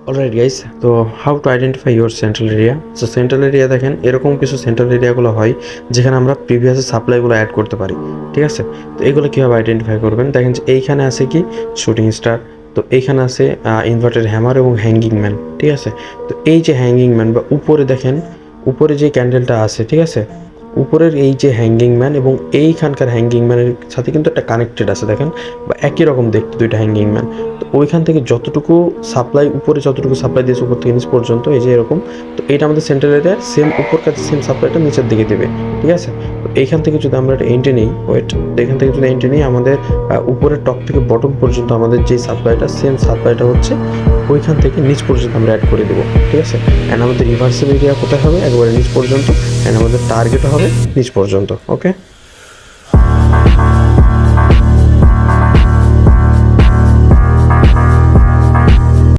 Alright guys, তো how to identify your central area. So central area দেখেন এরকম কিছু সেন্ট্রাল এরিয়াগুলো হয় যেখানে আমরা প্রিভিয়াস সাপ্লাইগুলো অ্যাড করতে পারি, ঠিক আছে। তো এগুলো কীভাবে আইডেন্টিফাই করবেন, দেখেন যে এইখানে আছে কি শুটিং স্টার, তো এইখানে আছে ইনভার্টেড হ্যামার এবং হ্যাঙ্গিং ম্যান, ঠিক আছে। তো এই যে হ্যাঙ্গিং ম্যান বা উপরে দেখেন উপরে যে ক্যান্ডেলটা আছে, ঠিক আছে, উপরের এই যে হ্যাঙ্গিং ম্যান এবং এইখানকার হ্যাঙ্গিং ম্যানের সাথে কিন্তু একটা কানেক্টেড আছে দেখেন, বা একই রকম দেখতে দুইটা হ্যাঙ্গিং ম্যান। তো ওইখান থেকে যতটুকু সাপ্লাই উপরে যতটুকু সাপ্লাই দিয়েছে উপর থেকে নিচ পর্যন্ত এই যে এরকম, তো এটা আমাদের সেন্ট্রাল এরিয়া সেম উপর কাছে সেম সাপ্লাইটা নিচের দিকে দেবে, ঠিক আছে। তো এইখান থেকে যদি আমরা এটা এন্ট্রি নিই, ওয়েট, এখান থেকে যদি এন্ট্রি নিই আমাদের উপরের টপ থেকে বটম পর্যন্ত আমাদের যে সাপ্লাইটা সেম সাপ্লাইটা হচ্ছে ওইখান থেকে নিচ পর্যন্ত আমরা অ্যাড করে দেবো, ঠিক আছে। অ্যান্ড আমাদের রিভার্সাল এরিয়া কোথায় হবে, একবারে নিচ পর্যন্ত, অ্যান্ড আমাদের টার্গেট হবে নিচ পর্যন্ত, ওকে।